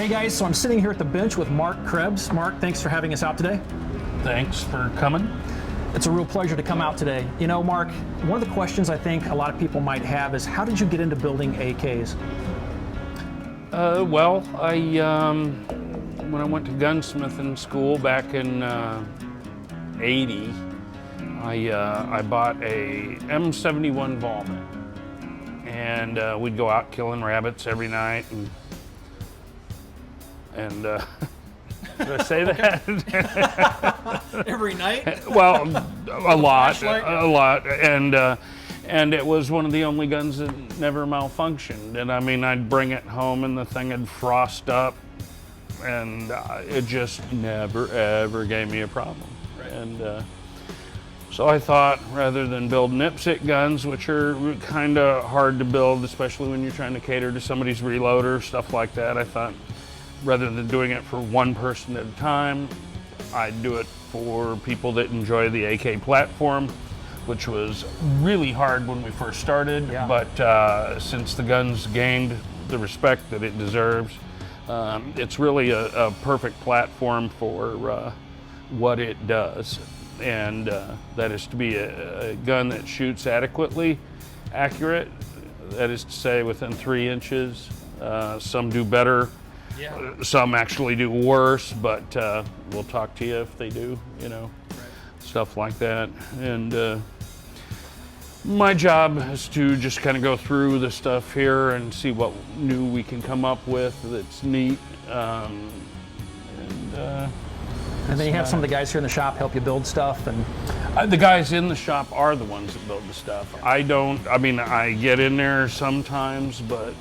Hey guys, so I'm sitting here at the bench with Mark Krebs. Mark, thanks for having us out today. Thanks for coming. It's a real pleasure to come out today. You know, Mark, one of the questions I think a lot of people might have is, how did you get into building AKs? Well, when I went to gunsmithing school back in '80, I bought a M71 Volman, and we'd go out killing rabbits every night, and did I say that? Every night? Well, a lot, and it was one of the only guns that never malfunctioned. And I mean, I'd bring it home and the thing would frost up, and it just never ever gave me a problem. Right. And so I thought, rather than build IPSC guns, which are kind of hard to build, especially when you're trying to cater to somebody's reloader, stuff like that, I thought, rather than doing it for one person at a time, I'd do it for people that enjoy the AK platform, which was really hard when we first started. Yeah. But since the gun's gained the respect that it deserves, it's really a perfect platform for what it does. And that is to be a gun that shoots adequately accurate, that is to say within 3 inches. Some do better. Yeah. Some actually do worse, but we'll talk to you if they do, stuff like that. And my job is to just kind of go through the stuff here and see what new we can come up with that's neat. And then you have some of the guys here in the shop help you build stuff. And the guys in the shop are the ones that build the stuff. I get in there sometimes, but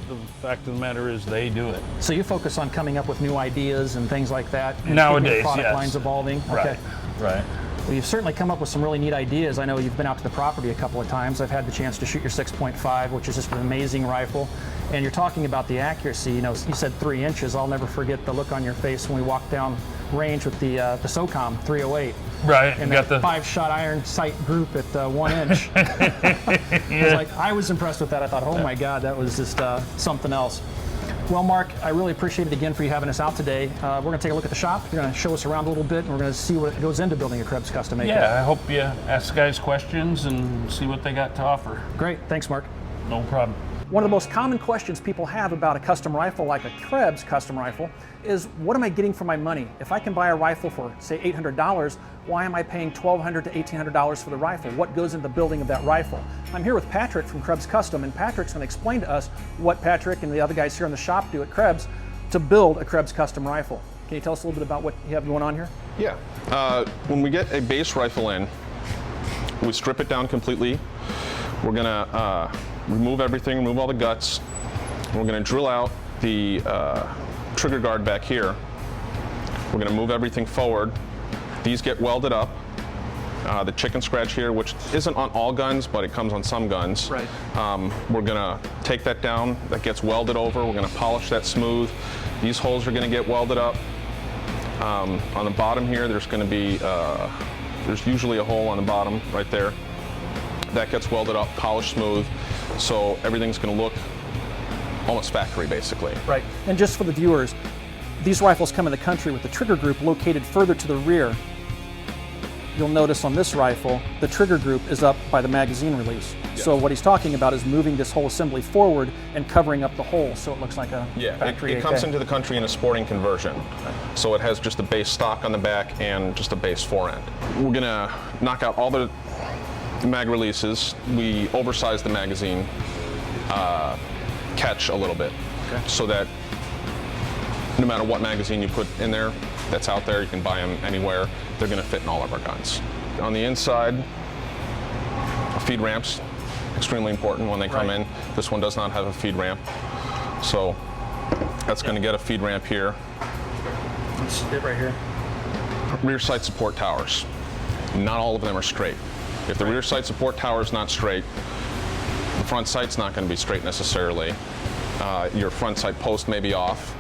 the fact of the matter is they do it. so you focus on coming up with new ideas and things like that? And keeping Nowadays, the product yes. lines evolving? Right, right. Well, you've certainly come up with some really neat ideas. I know you've been out to the property a couple of times. I've had the chance to shoot your 6.5, which is just an amazing rifle. And you're talking about the accuracy. You said 3 inches. I'll never forget the look on your face when we walked down range with the SOCOM 308. Right, And got that the 5-shot iron sight group at 1 inch. I was impressed with that. I thought, oh my God, that was just something else. Well, Mark, I really appreciate it again for you having us out today. We're going to take a look at the shop. You're going to show us around a little bit, and we're going to see what goes into building a Krebs custom AK. Yeah, I hope you ask guys questions and see what they got to offer. Great. Thanks, Mark. No problem. One of the most common questions people have about a custom rifle like a Krebs custom rifle is, what am I getting for my money? If I can buy a rifle for, say, $800, why am I paying $1,200 to $1,800 for the rifle? What goes into the building of that rifle? I'm here with Patrick from Krebs Custom, and Patrick's going to explain to us what Patrick and the other guys here in the shop do at Krebs to build a Krebs custom rifle. Can you tell us a little bit about what you have going on here? Yeah. When we get a base rifle in, we strip it down completely. We're going to remove everything, remove all the guts. We're going to drill out the trigger guard back here. We're going to move everything forward. These get welded up. The chicken scratch here, which isn't on all guns, but it comes on some guns. Right. We're going to take that down. That gets welded over. We're going to polish that smooth. These holes are going to get welded up. On the bottom here, there's going to be, there's usually a hole on the bottom right there. That gets welded up, polished smooth, so everything's going to look almost factory, basically. Right. And just for the viewers, these rifles come in the country with the trigger group located further to the rear. You'll notice on this rifle, the trigger group is up by the magazine release. Yes. So what he's talking about is moving this whole assembly forward and covering up the hole so it looks like a factory it AK. comes into the country in a sporting conversion. So it has just a base stock on the back and just a base forend. We're going to knock out all the mag releases. We oversize the magazine catch a little bit, so that no matter what magazine you put in there that's out there, you can buy them anywhere, they're going to fit in all of our guns. On the inside, feed ramps, extremely important when they come in. This one does not have a feed ramp, so that's going to get a feed ramp here. It's it right here. Rear sight support towers. Not all of them are straight. If the rear sight support tower is not straight, the front sight's not going to be straight necessarily. Your front sight post may be off.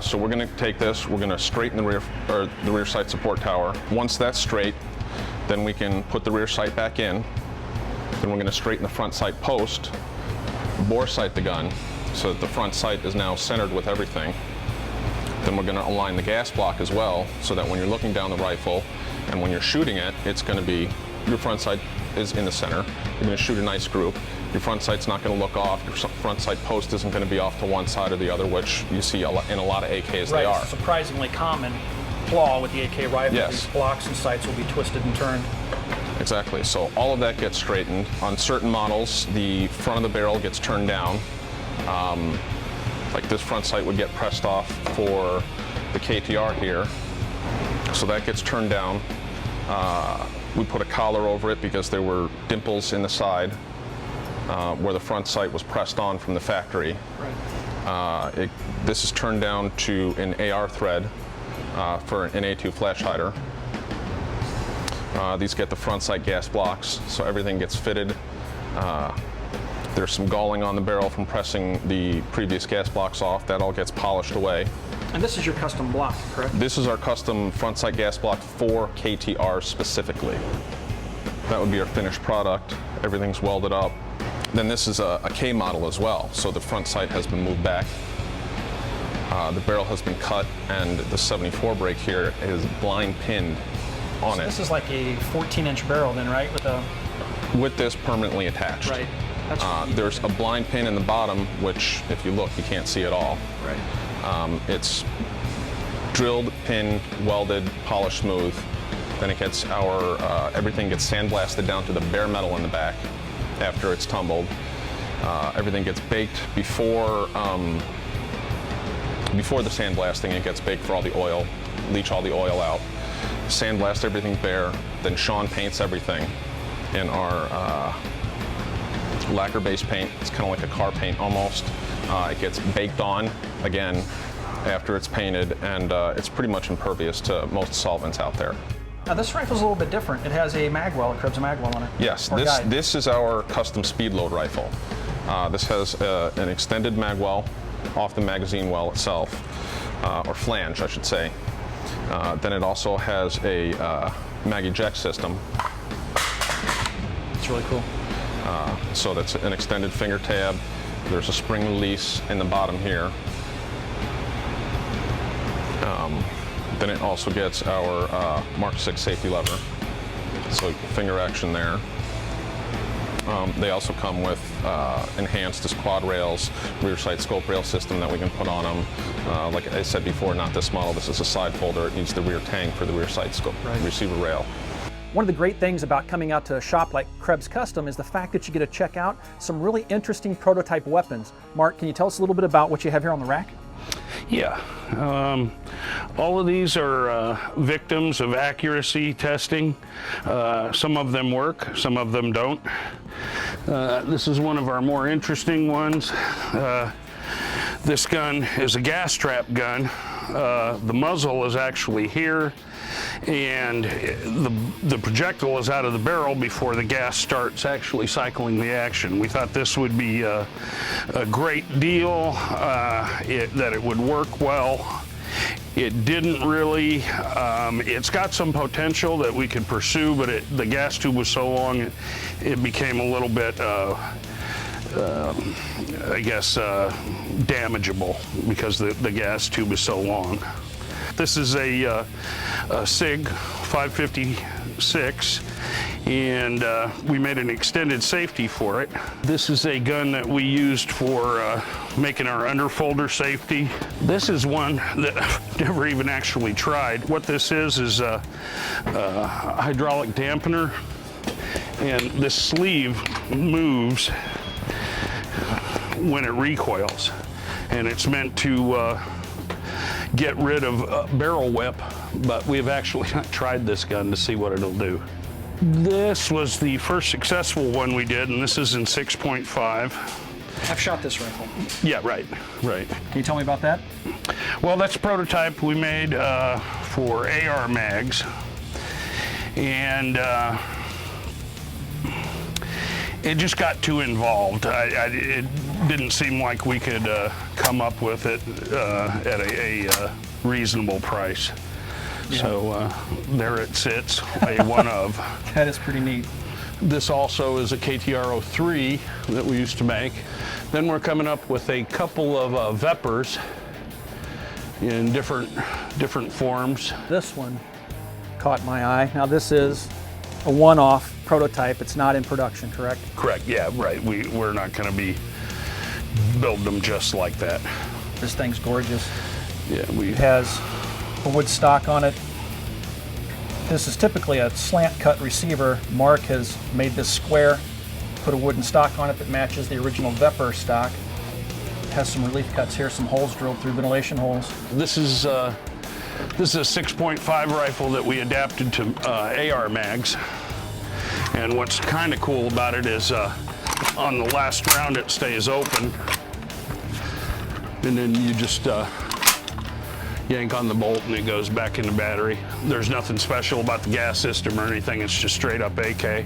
So we're going to take this, we're going to straighten the rear sight support tower. Once that's straight, then we can put the rear sight back in. Then we're going to straighten the front sight post, bore sight the gun, so that the front sight is now centered with everything. Then we're going to align the gas block as well, so that when you're looking down the rifle and when you're shooting it, it's going to be, your front sight is in the center. You're going to shoot a nice group. Your front sight's not going to look off. Your front sight post isn't going to be off to one side or the other, which you see in a lot of AKs. Right, they are. it's a surprisingly common flaw with the AK rifle. Yes. These blocks and sights will be twisted and turned. Exactly. So all of that gets straightened. On certain models, the front of the barrel gets turned down. Like this front sight would get pressed off for the KTR here. So that gets turned down. We put a collar over it because there were dimples in the side where the front sight was pressed on from the factory. Right. This is turned down to an AR thread for an A2 flash hider. These get the front sight gas blocks, so everything gets fitted. There's some galling on the barrel from pressing the previous gas blocks off. That all gets polished away. And this is your custom block, correct? This is our custom front sight gas block for KTR specifically. That would be our finished product. Everything's welded up. Then this is a K model as well, so the front sight has been moved back. The barrel has been cut, and the 74 brake here is blind pinned on it. This is like a 14-inch barrel then, right? With this permanently attached. Right. That's neat. There's a blind pin in the bottom, which if you look, you can't see at all. Right. It's drilled, pinned, welded, polished smooth. Then it gets everything gets sandblasted down to the bare metal in the back after it's tumbled. Everything gets baked before the sandblasting. It gets baked for all the oil, leach all the oil out, sandblast everything bare. Then Sean paints everything in our lacquer-based paint. It's kind of like a car paint almost. It gets baked on again after it's painted, and it's pretty much impervious to most solvents out there. Now this rifle's a little bit different. It has a magwell, a Krebs magwell on it. Yes, Or guide. this is our custom speed load rifle. This has an extended magwell off the magazine well itself, or flange, I should say. Then it also has a mag eject system. It's really cool. So that's an extended finger tab. There's a spring release in the bottom here. Then it also gets our Mark 6 safety lever. So finger action there. They also come with enhanced quad rails, rear sight scope rail system that we can put on them. Like I said before, not this model. This is a side folder. It needs the rear tang for the rear sight scope receiver rail. One of the great things about coming out to a shop like Krebs Custom is the fact that you get to check out some really interesting prototype weapons. Mark, can you tell us a little bit about what you have here on the rack? Yeah, all of these are victims of accuracy testing. Some of them work, some of them don't. This is one of our more interesting ones. This gun is a gas trap gun. The muzzle is actually here, and the projectile is out of the barrel before the gas starts actually cycling the action. We thought this would be a great deal, that it would work well. It didn't really. It's got some potential that we could pursue, but the gas tube was so long, it became a little bit, I guess, damageable because the gas tube is so long. This is a SIG 556, and we made an extended safety for it. This is a gun that we used for making our underfolder safety. This is one that I've never even actually tried. What this is a hydraulic dampener, and this sleeve moves when it recoils, and it's meant to get rid of barrel whip, but we've actually not tried this gun to see what it'll do. This was the first successful one we did, and this is in 6.5. I've shot this rifle. Yeah, right. Can you tell me about that? Well, that's a prototype we made for AR mags, and it just got too involved. It didn't seem like we could come up with it at a reasonable price. Yeah. So there it sits, a one of. That is pretty neat. This also is a KTR 03 that we used to make. Then we're coming up with a couple of Vepers, in different forms. This one caught my eye. Now this is a one-off prototype. It's not in production, correct? Correct, yeah, right. We're not gonna be building them just like that. This thing's gorgeous. Yeah, It has a wood stock on it. This is typically a slant cut receiver. Mark has made this square, put a wooden stock on it that matches the original Vepr stock. It has some relief cuts here, some holes drilled through, ventilation holes. This is a 6.5 rifle that we adapted to AR mags. And what's kind of cool about it is on the last round it stays open. And then you just yank on the bolt and it goes back in the battery. There's nothing special about the gas system or anything, it's just straight up AK.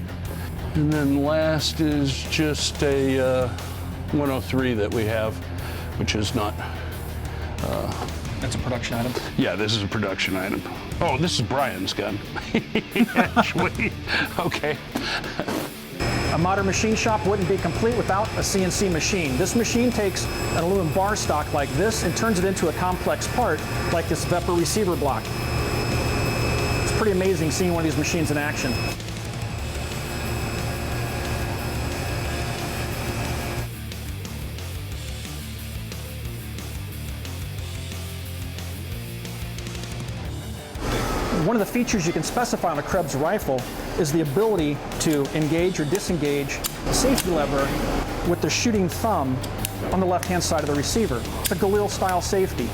And then last is just a 103 that we have, which is not. That's a production item. Yeah, this is a production item. Oh, this is Brian's gun. Actually, okay. A modern machine shop wouldn't be complete without a CNC machine. This machine takes an aluminum bar stock like this and turns it into a complex part like this Vepr receiver block. It's pretty amazing seeing one of these machines in action. One of the features you can specify on a Krebs rifle is the ability to engage or disengage the safety lever with the shooting thumb on the left-hand side of the receiver. It's a Galil style safety.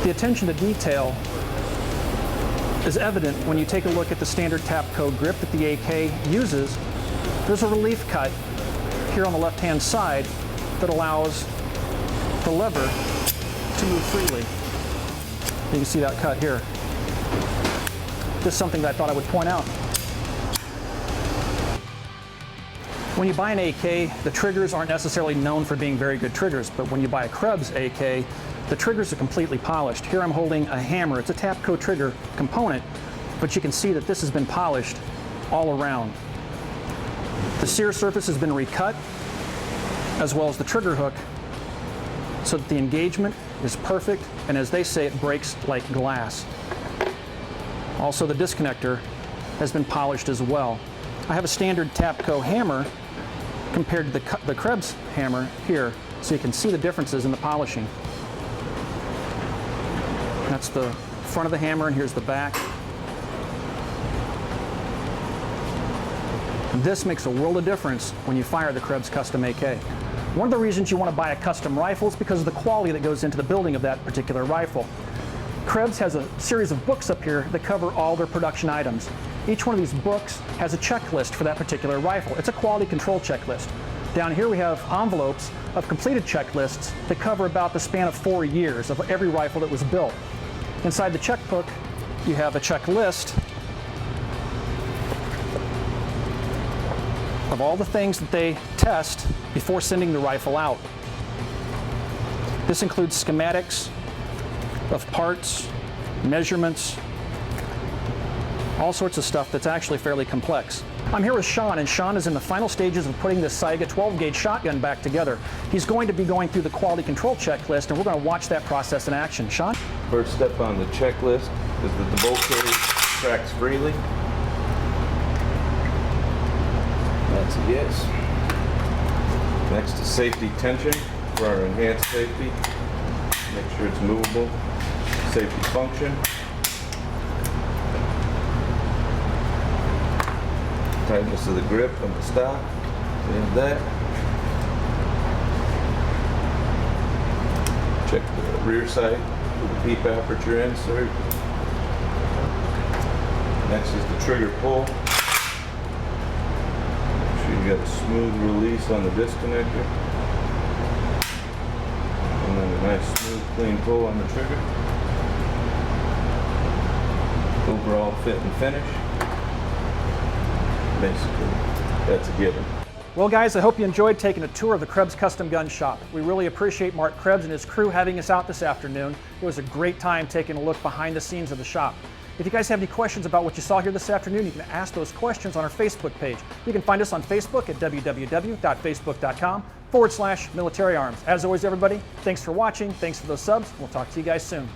The attention to detail is evident when you take a look at the standard Tapco grip that the AK uses. There's a relief cut here on the left-hand side that allows the lever to move freely. You can see that cut here. This is something that I thought I would point out. When you buy an AK, the triggers aren't necessarily known for being very good triggers, but when you buy a Krebs AK, the triggers are completely polished. Here I'm holding a hammer. It's a Tapco trigger component, but you can see that this has been polished all around. The sear surface has been recut, as well as the trigger hook, so that the engagement is perfect, and as they say, it breaks like glass. Also, the disconnector has been polished as well. I have a standard Tapco hammer compared to the Krebs hammer here, so you can see the differences in the polishing. That's the front of the hammer, and here's the back. This makes a world of difference when you fire the Krebs Custom AK. One of the reasons you want to buy a custom rifle is because of the quality that goes into the building of that particular rifle. Krebs has a series of books up here that cover all their production items. Each one of these books has a checklist for that particular rifle. It's a quality control checklist. Down here we have envelopes of completed checklists that cover about the span of 4 years of every rifle that was built. Inside the checkbook, you have a checklist of all the things that they test before sending the rifle out. This includes schematics of parts, measurements, all sorts of stuff that's actually fairly complex. I'm here with Sean, and Sean is in the final stages of putting this Saiga 12-gauge shotgun back together. He's going to be going through the quality control checklist, and we're going to watch that process in action. Sean? First step on the checklist is that the bolt carriage tracks freely. That's a yes. Next is safety tension for our enhanced safety. Make sure it's movable. Safety function. Tightness of the grip on the stock. We have that. Check the rear sight with the peep aperture insert. Next is the trigger pull. Make sure you got a smooth release on the disconnector. And then a nice smooth clean pull on the trigger. Overall fit and finish. Basically, that's a given. Well guys, I hope you enjoyed taking a tour of the Krebs Custom Gun Shop. We really appreciate Mark Krebs and his crew having us out this afternoon. It was a great time taking a look behind the scenes of the shop. If you guys have any questions about what you saw here this afternoon, you can ask those questions on our Facebook page. You can find us on Facebook at www.facebook.com/military arms. As always, everybody, thanks for watching. Thanks for those subs. We'll talk to you guys soon.